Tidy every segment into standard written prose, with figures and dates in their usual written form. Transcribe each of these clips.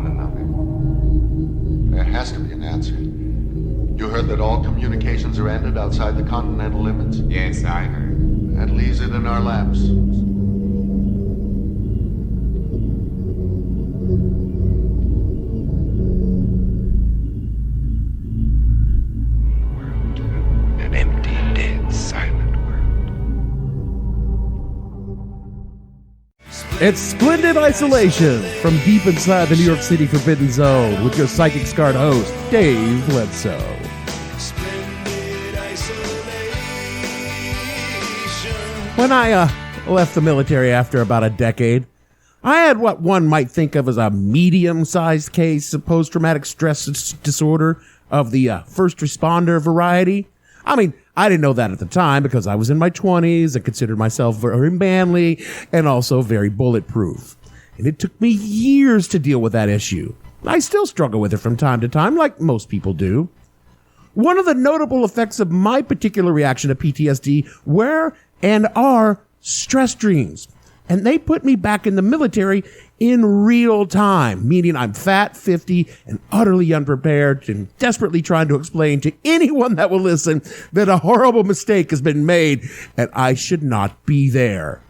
one another. There has to be an answer. You heard that all communications are ended outside the continental limits? Yes, I heard. That leaves it in our laps. World. An empty, dead, silent world. It's Splendid Isolation from deep inside the New York City Forbidden Zone with your psychic scarred host, Dave Bledsoe. When I left the military after about a decade, I had what one might think of as a medium-sized case of post-traumatic stress disorder of the first responder variety. I mean, I didn't know that at the time because I was in my 20s and considered myself very manly and also very bulletproof. And it took me years to deal with that issue. I still struggle with it from time to time, like most people do. One of the notable effects of my particular reaction to PTSD were and are stress dreams. And they put me back in the military in real time, meaning I'm fat, 50, and utterly unprepared and desperately trying to explain to anyone that will listen that a horrible mistake has been made and I should not be there.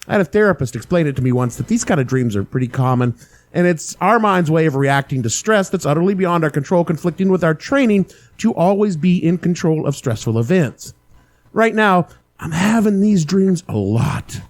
I had a therapist explain it to me once that these kind of dreams are pretty common, and it's our mind's way of reacting to stress that's utterly beyond our control, conflicting with our training to always be in control of stressful events. Right now, I'm having these dreams a lot,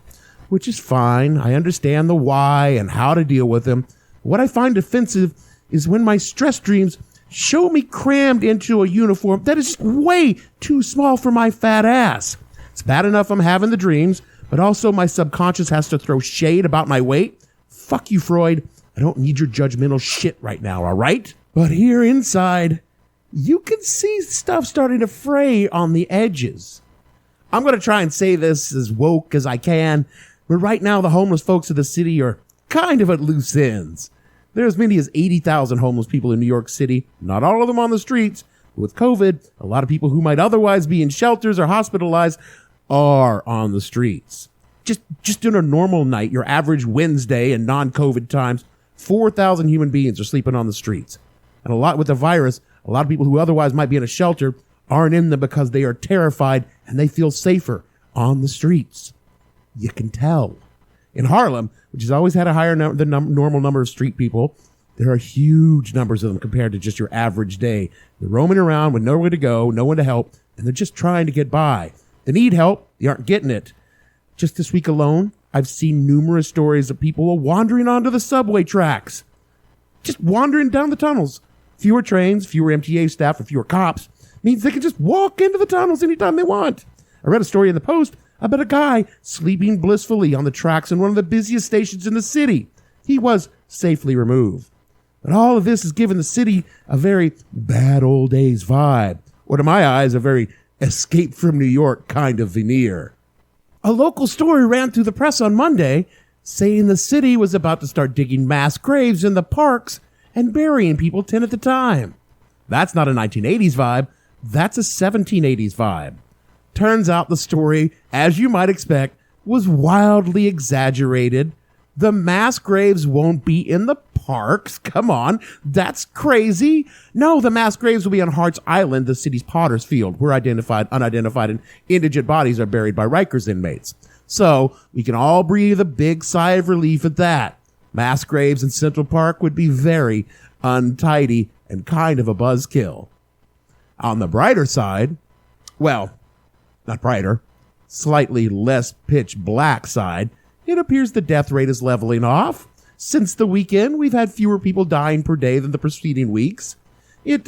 which is fine. I understand the why and how to deal with them. What I find offensive is when my stress dreams show me crammed into a uniform that is way too small for my fat ass. It's bad enough I'm having the dreams, but also my subconscious has to throw shade about my weight. Fuck you, Freud. I don't need your judgmental shit right now, all right? But here inside, you can see stuff starting to fray on the edges. I'm going to try and say this as woke as I can, but right now the homeless folks of the city are kind of at loose ends. There are as many as 80,000 homeless people in New York City, not all of them on the streets. With COVID, a lot of people who might otherwise be in shelters or hospitalized are on the streets. Just in a normal night, your average Wednesday in non-COVID times, 4,000 human beings are sleeping on the streets. And a lot with the virus, a lot of people who otherwise might be in a shelter aren't in them because they are terrified and they feel safer on the streets. You can tell. In Harlem, which has always had a higher than normal number of street people, there are huge numbers of them compared to just your average day. They're roaming around with nowhere to go, no one to help, and they're just trying to get by. They need help. They aren't getting it. Just this week alone, I've seen numerous stories of people wandering onto the subway tracks. Just wandering down the tunnels. Fewer trains, fewer MTA staff, or fewer cops means they can just walk into the tunnels anytime they want. I read a story in the Post about a guy sleeping blissfully on the tracks in one of the busiest stations in the city. He was safely removed. But all of this has given the city a very bad old days vibe, or to my eyes, a very escape from New York kind of veneer. A local story ran through the press on Monday saying the city was about to start digging mass graves in the parks and burying people 10 at a time. That's not a 1980s vibe. That's a 1780s vibe. Turns out the story, as you might expect, was wildly exaggerated. The mass graves won't be in the parks. Come on, that's crazy. No, the mass graves will be on Hart's Island, the city's Potter's Field, where unidentified, and indigent bodies are buried by Rikers inmates. So we can all breathe a big sigh of relief at that. Mass graves in Central Park would be very untidy and kind of a buzzkill. On the brighter side, well, not brighter, slightly less pitch black side, it appears the death rate is leveling off. Since the weekend, we've had fewer people dying per day than the preceding weeks. It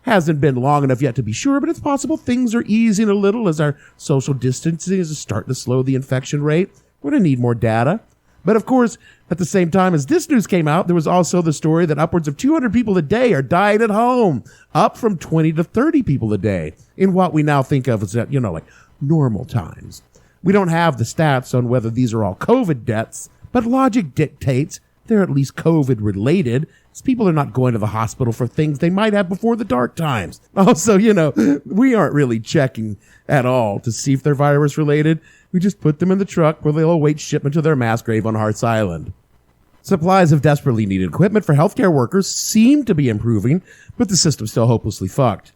hasn't been long enough yet to be sure, but it's possible things are easing a little as our social distancing is starting to slow the infection rate. We're going to need more data. But of course, at the same time as this news came out, there was also the story that upwards of 200 people a day are dying at home, up from 20 to 30 people a day in what we now think of as, like normal times. We don't have the stats on whether these are all COVID deaths, but logic dictates they're at least COVID related, as people are not going to the hospital for things they might have before the dark times. Also, we aren't really checking at all to see if they're virus related. We just put them in the truck where they'll await shipment to their mass grave on Hart's Island. Supplies of desperately needed equipment for healthcare workers seem to be improving, but the system's still hopelessly fucked.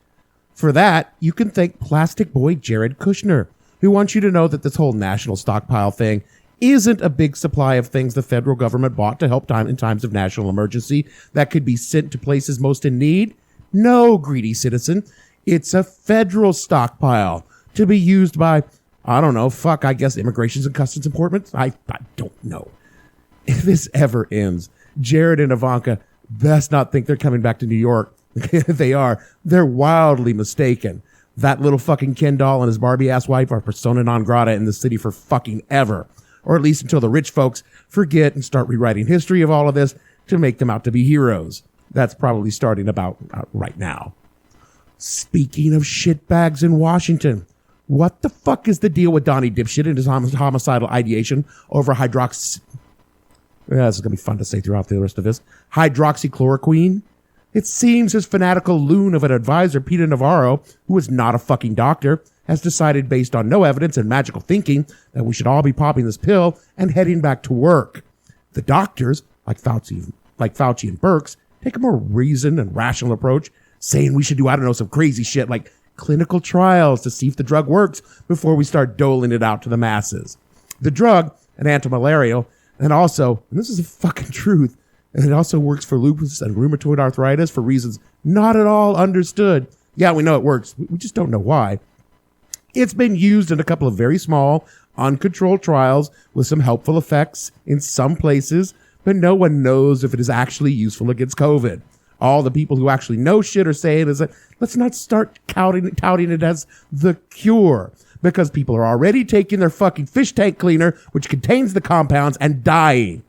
For that, you can thank plastic boy Jared Kushner, who wants you to know that this whole national stockpile thing isn't a big supply of things the federal government bought to help in times of national emergency that could be sent to places most in need. No, greedy citizen. It's a federal stockpile to be used by, I guess Immigrations and Customs Enforcement. I don't know. If this ever ends, Jared and Ivanka best not think they're coming back to New York. If they are, they're wildly mistaken. That little fucking Ken doll and his Barbie-ass wife are persona non grata in the city for fucking ever. Or at least until the rich folks forget and start rewriting history of all of this to make them out to be heroes. That's probably starting about right now. Speaking of shitbags in Washington, what the fuck is the deal with Donnie Dipshit and his homicidal ideation over this is going to be fun to say throughout the rest of this. Hydroxychloroquine? It seems his fanatical loon of an advisor, Peter Navarro, who is not a fucking doctor, has decided based on no evidence and magical thinking that we should all be popping this pill and heading back to work. The doctors, like Fauci and Birx, take a more reasoned and rational approach, saying we should do, some crazy shit like clinical trials to see if the drug works before we start doling it out to the masses. The drug, an antimalarial, and this is a fucking truth, and it also works for lupus and rheumatoid arthritis for reasons not at all understood. Yeah, we know it works. We just don't know why. It's been used in a couple of very small, uncontrolled trials with some helpful effects in some places, but no one knows if it is actually useful against COVID. All the people who actually know shit are saying is that let's not start touting it as the cure, because people are already taking their fucking fish tank cleaner, which contains the compounds, and dying.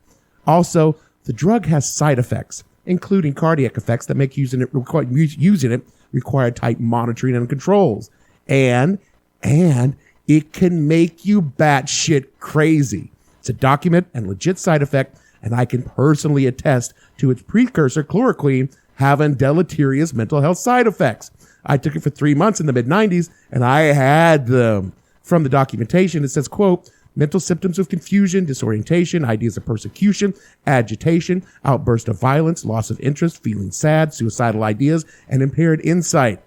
Also, the drug has side effects, including cardiac effects that make using it require tight monitoring and controls. And it can make you batshit crazy. It's a document and legit side effect, and I can personally attest to its precursor, chloroquine, having deleterious mental health side effects. I took it for 3 months in the mid-90s, and I had them. From the documentation, it says, quote, mental symptoms of confusion, disorientation, ideas of persecution, agitation, outburst of violence, loss of interest, feeling sad, suicidal ideas, and impaired insight.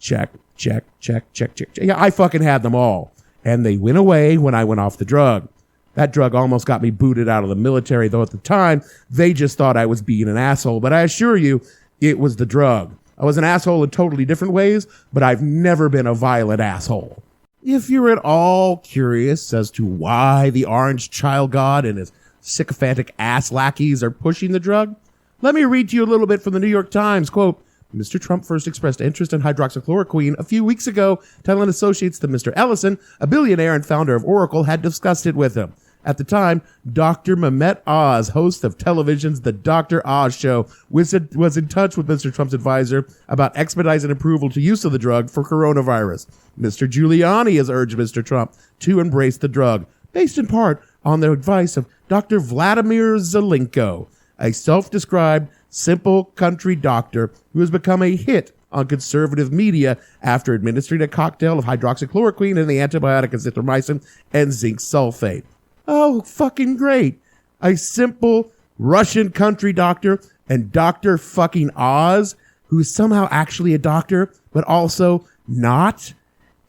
Check. Yeah, I fucking had them all. And they went away when I went off the drug. That drug almost got me booted out of the military, though at the time, they just thought I was being an asshole. But I assure you, it was the drug. I was an asshole in totally different ways, but I've never been a violent asshole. If you're at all curious as to why the orange child god and his sycophantic ass lackeys are pushing the drug, let me read to you a little bit from the New York Times. Quote, Mr. Trump first expressed interest in hydroxychloroquine a few weeks ago, telling associates that Mr. Ellison, a billionaire and founder of Oracle, had discussed it with him. At the time, Dr. Mehmet Oz, host of television's The Dr. Oz Show, was in touch with Mr. Trump's advisor about expediting approval to use of the drug for coronavirus. Mr. Giuliani has urged Mr. Trump to embrace the drug, based in part on the advice of Dr. Vladimir Zelenko, a self-described simple country doctor who has become a hit on conservative media after administering a cocktail of hydroxychloroquine and the antibiotic azithromycin and zinc sulfate. Oh, fucking great. A simple Russian country doctor and Dr. fucking Oz, who's somehow actually a doctor, but also not.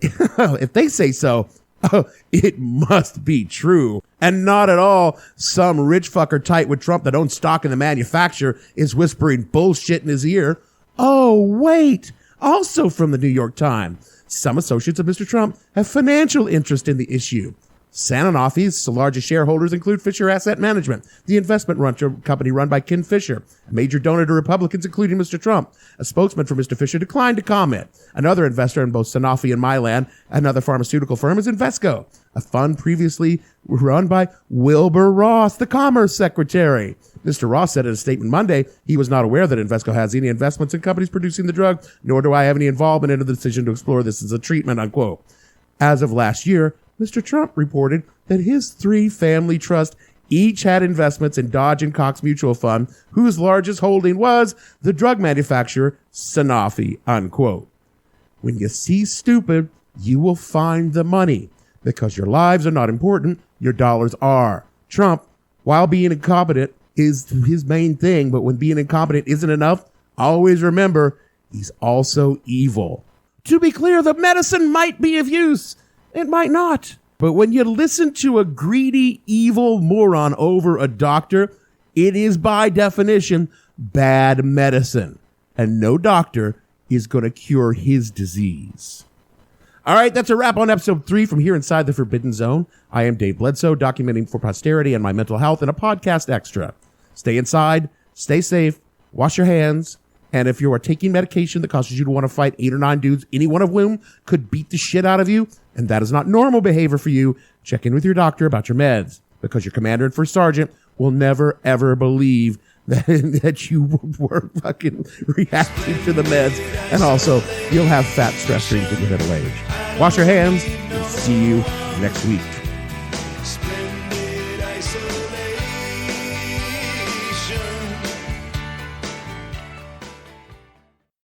If they say so, it must be true. And not at all some rich fucker tight with Trump that owns stock in the manufacturer is whispering bullshit in his ear. Oh, wait. Also from the New York Times, some associates of Mr. Trump have financial interest in the issue. Sanofi's largest shareholders include Fisher Asset Management, the investment company run by Ken Fisher, a major donor to Republicans, including Mr. Trump. A spokesman for Mr. Fisher declined to comment. Another investor in both Sanofi and Mylan, another pharmaceutical firm, is Invesco, a fund previously run by Wilbur Ross, the Commerce Secretary. Mr. Ross said in a statement Monday he was not aware that Invesco has any investments in companies producing the drug, nor do I have any involvement in the decision to explore this as a treatment, unquote. As of last year, Mr. Trump reported that his 3 family trusts each had investments in Dodge and Cox Mutual Fund, whose largest holding was the drug manufacturer Sanofi, unquote. When you see stupid, you will find the money. Because your lives are not important, your dollars are. Trump, while being incompetent, his main thing. But when being incompetent isn't enough, always remember he's also evil. To be clear, the medicine might be of use. It might not. But when you listen to a greedy, evil moron over a doctor, it is by definition bad medicine. And no doctor is going to cure his disease. All right, that's a wrap on episode 3 from here inside the Forbidden Zone. I am Dave Bledsoe, documenting for posterity and my mental health in a podcast extra. Stay inside, stay safe, wash your hands, and if you are taking medication that causes you to want to fight 8 or 9 dudes, any one of whom could beat the shit out of you, and that is not normal behavior for you, check in with your doctor about your meds, because your commander and first sergeant will never, ever believe that you were fucking reacting to the meds, and also you'll have fat stress dreams at your middle age. Wash your hands, and see you next week.